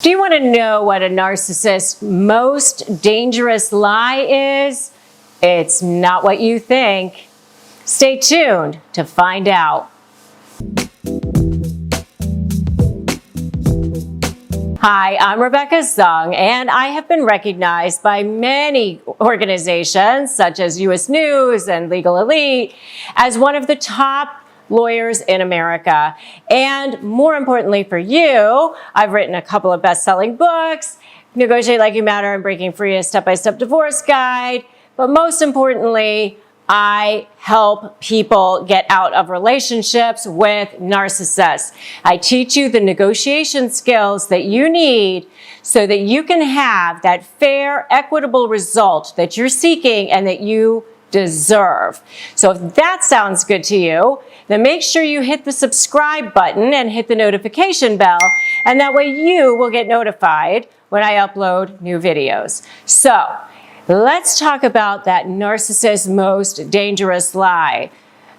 Do you want to know what a narcissist's most dangerous lie is? It's not what you think. Stay tuned to find out. Hi, I'm Rebecca Zung, and I have been recognized by many organizations such as U.S. News and Legal Elite as one of the top lawyers in America. And more importantly for you, I've written a couple of best-selling books, Negotiate Like You Matter and Breaking Free, a step-by-step divorce guide. But most importantly, I help people get out of relationships with narcissists. I teach you the negotiation skills that you need so that you can have that fair, equitable result that you're seeking and that you deserve. So if that sounds good to you, then make sure you hit the subscribe button and hit the notification bell, and that way you will get notified when I upload new videos. So let's talk about that narcissist's most dangerous lie.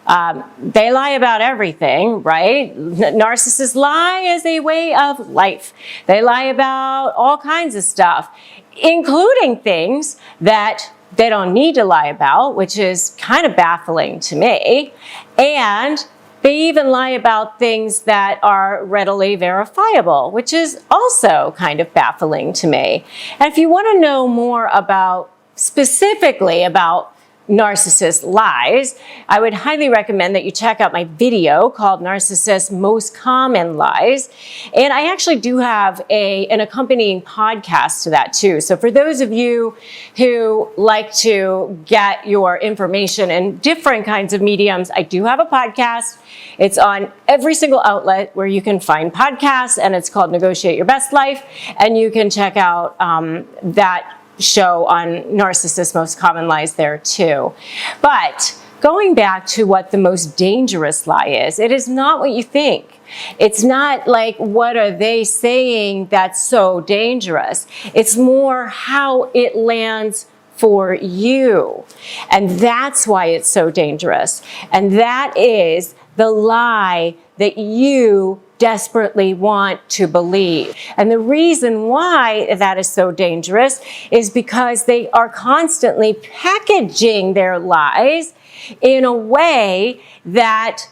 They lie about everything, right? Narcissists lie as a way of life. They lie about all kinds of stuff, including things that they don't need to lie about, which is kind of baffling to me. And they even lie about things that are readily verifiable, which is also kind of baffling to me. And if you want to know more about, specifically about narcissist lies, I would highly recommend that you check out my video called Narcissists' Most Common Lies. And I actually do have an accompanying podcast to that too. So for those of you who like to get your information in different kinds of mediums, I do have a podcast. It's on every single outlet where you can find podcasts, and it's called Negotiate Your Best Life. And you can check out that show on Narcissists' Most Common Lies there too. But going back to what the most dangerous lie is, it is not what you think. It's not like, what are they saying that's so dangerous? It's more how it lands for you. And that's why it's so dangerous. And that is the lie that you desperately want to believe. And the reason why that is so dangerous is because they are constantly packaging their lies in a way that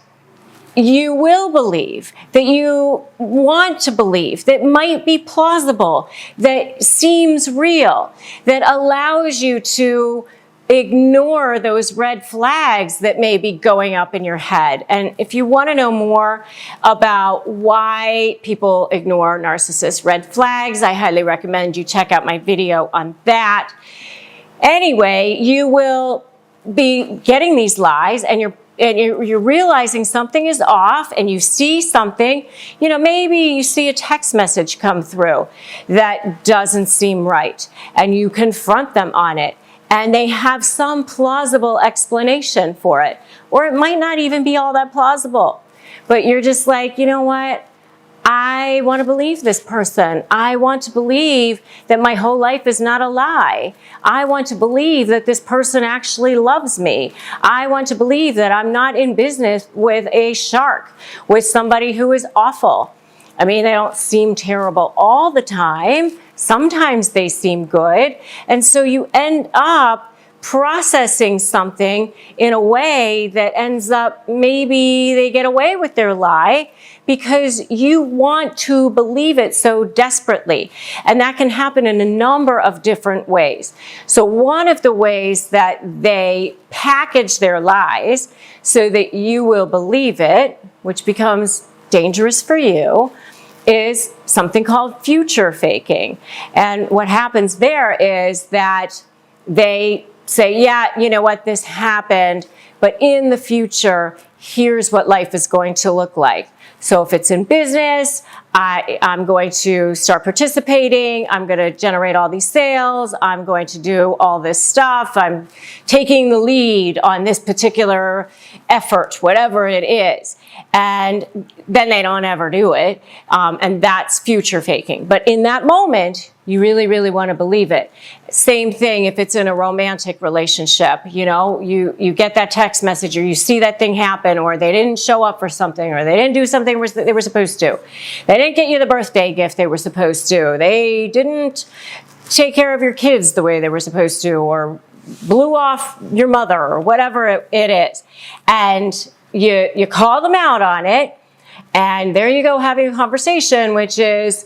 you will believe, that you want to believe, that might be plausible, that seems real, that allows you to ignore those red flags that may be going up in your head. And if you want to know more about why people ignore narcissist red flags, I highly recommend you check out my video on that. Anyway, you will be getting these lies, and you're realizing something is off, and you see something, maybe you see a text message come through that doesn't seem right, and you confront them on it. And they have some plausible explanation for it. Or it might not even be all that plausible. But you're just like, you know what? I want to believe this person. I want to believe that my whole life is not a lie. I want to believe that this person actually loves me. I want to believe that I'm not in business with a shark, with somebody who is awful. I mean, they don't seem terrible all the time. Sometimes they seem good. And so you end up processing something in a way that ends up, maybe they get away with their lie because you want to believe it so desperately. And that can happen in a number of different ways. So one of the ways that they package their lies so that you will believe it, which becomes dangerous for you, is something called future faking. And what happens there is that they say, yeah, you know what, this happened, but in the future, here's what life is going to look like. So if it's in business, I'm going to start participating, I'm going to generate all these sales, I'm going to do all this stuff, I'm taking the lead on this particular effort, whatever it is. And then they don't ever do it, and that's future faking. But in that moment, you really, really want to believe it. Same thing if it's in a romantic relationship. You know, you get that text message, or you see that thing happen, or they didn't show up for something, or they didn't do something they were supposed to. They didn't get you the birthday gift they were supposed to. They didn't take care of your kids the way they were supposed to, or blew off your mother, or whatever it is. And you call them out on it, and there you go, having a conversation, which is,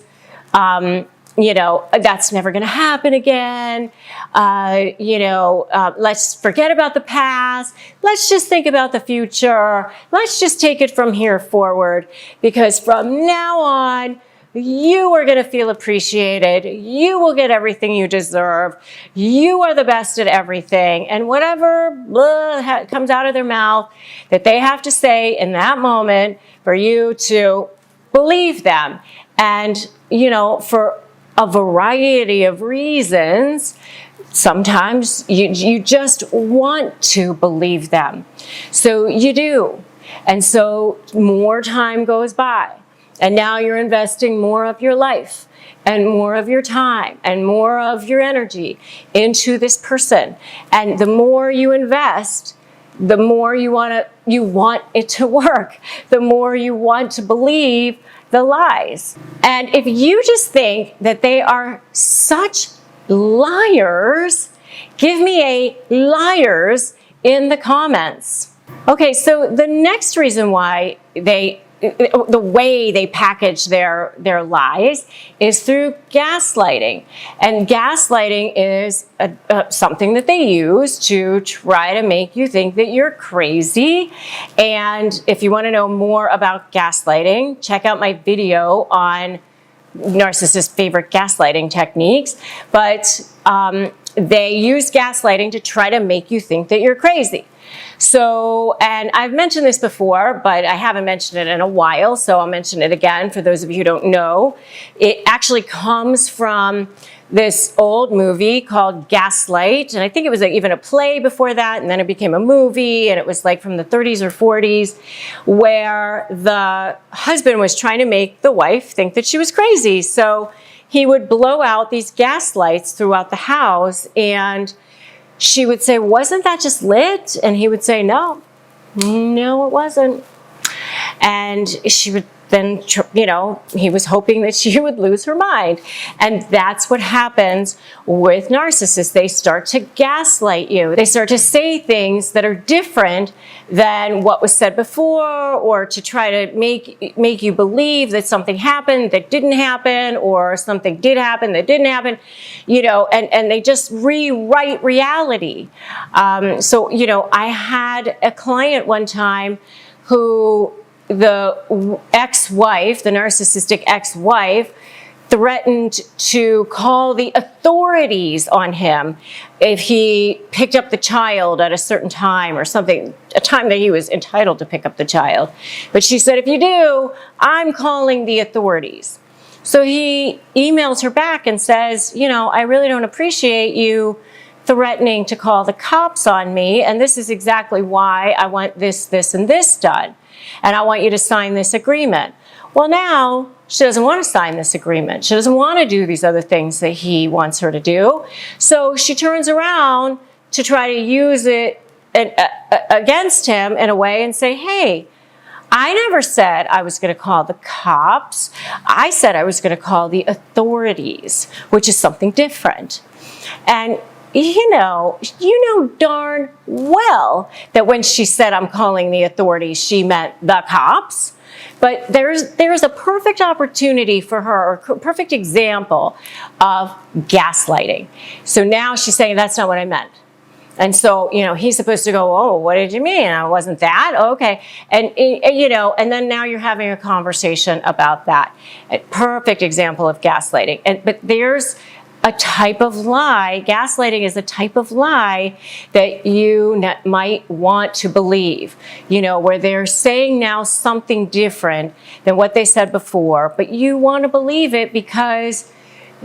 you know, that's never going to happen again. Let's forget about the past. Let's just think about the future. Let's just take it from here forward, because from now on, you are going to feel appreciated. You will get everything you deserve. You are the best at everything. And whatever comes out of their mouth that they have to say in that moment, for you to believe them. And, you know, for a variety of reasons, sometimes you just want to believe them. So you do. And so more time goes by. And now you're investing more of your life and more of your time and more of your energy into this person. And the more you invest, the more you want it to work, the more you want to believe the lies. And if you just think that they are such liars, give me a liars in the comments. Okay, so the next reason why the way they package their lies is through gaslighting. And gaslighting is something that they use to try to make you think that you're crazy. And if you want to know more about gaslighting, check out my video on narcissists' favorite gaslighting techniques. But they use gaslighting to try to make you think that you're crazy. So, and I've mentioned this before, but I haven't mentioned it in a while, so I'll mention it again for those of you who don't know. It actually comes from this old movie called Gaslight, and I think it was even a play before that, and then it became a movie, and it was like from the 30s or 40s, where the husband was trying to make the wife think that she was crazy. So he would blow out these gas lights throughout the house, and she would say, "Wasn't that just lit?" And he would say, "No, it wasn't." And she would then, you know, he was hoping that she would lose her mind. And that's what happens with narcissists. They start to gaslight you. They start to say things that are different than what was said before, or to try to make you believe that something happened that didn't happen, or something did happen that didn't happen, you know, and they just rewrite reality. So, you know, I had a client one time who the ex-wife, the narcissistic ex-wife, threatened to call the authorities on him if he picked up the child at a certain time or something, a time that he was entitled to pick up the child. But she said, "If you do, I'm calling the authorities." So he emails her back and says, "You know, I really don't appreciate you threatening to call the cops on me, and this is exactly why I want this, this, and this done. And I want you to sign this agreement." Well, now she doesn't want to sign this agreement. She doesn't want to do these other things that he wants her to do. So she turns around to try to use it against him in a way and say, "Hey, I never said I was going to call the cops. I said I was going to call the authorities," which is something different. And you know darn well that when she said, "I'm calling the authorities," she meant the cops. But there's a perfect opportunity for her, or a perfect example of gaslighting. So now she's saying, "That's not what I meant." And so, you know, he's supposed to go, "Oh, what did you mean? I wasn't that? Okay." And, you know, and then now you're having a conversation about that. A perfect example of gaslighting. But there's a type of lie. Gaslighting is a type of lie that you might want to believe, you know, where they're saying now something different than what they said before, but you want to believe it because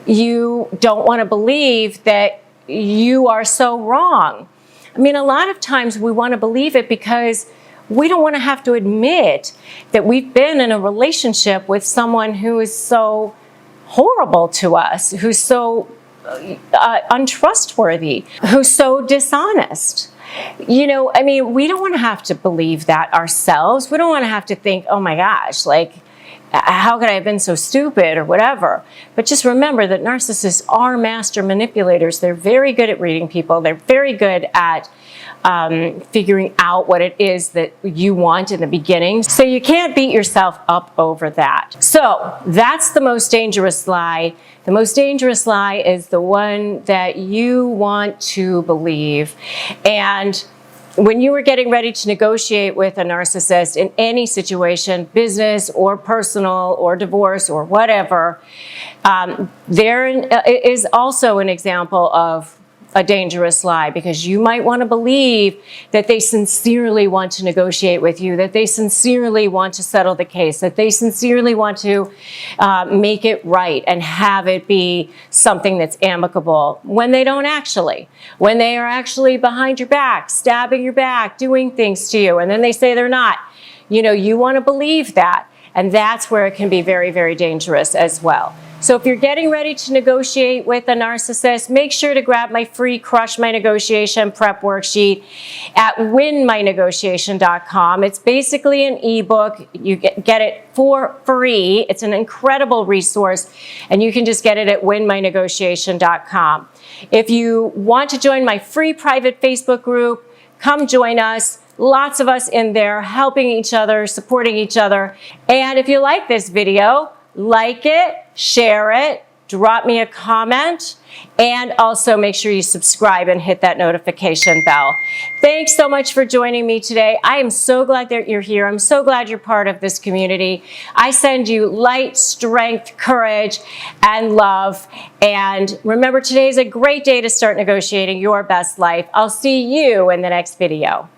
you don't want to believe that you are so wrong. I mean, a lot of times we want to believe it because we don't want to have to admit that we've been in a relationship with someone who is so horrible to us, who's so untrustworthy, who's so dishonest. You know, I mean, we don't want to have to believe that ourselves. We don't want to have to think, oh my gosh, like, how could I have been so stupid or whatever? But just remember that narcissists are master manipulators. They're very good at reading people. They're very good at figuring out what it is that you want in the beginning. So you can't beat yourself up over that. So that's the most dangerous lie. The most dangerous lie is the one that you want to believe. And when you were getting ready to negotiate with a narcissist in any situation, business or personal or divorce or whatever, there is also an example of a dangerous lie, because you might want to believe that they sincerely want to negotiate with you, that they sincerely want to settle the case, that they sincerely want to make it right and have it be something that's amicable, when they don't actually. When they are actually behind your back, stabbing your back, doing things to you, and then they say they're not. You know, you want to believe that, and that's where it can be very, very dangerous as well. So if you're getting ready to negotiate with a narcissist, make sure to grab my free Crush My Negotiation prep worksheet at winmynegotiation.com. It's basically an ebook. You get it for free. It's an incredible resource, and you can just get it at winmynegotiation.com. If you want to join my free private Facebook group, come join us. Lots of us in there helping each other, supporting each other. And if you like this video, like it, share it, drop me a comment, and also make sure you subscribe and hit that notification bell. Thanks so much for joining me today. I am so glad that you're here. I'm so glad you're part of this community. I send you light, strength, courage, and love. And remember, today is a great day to start negotiating your best life. I'll see you in the next video.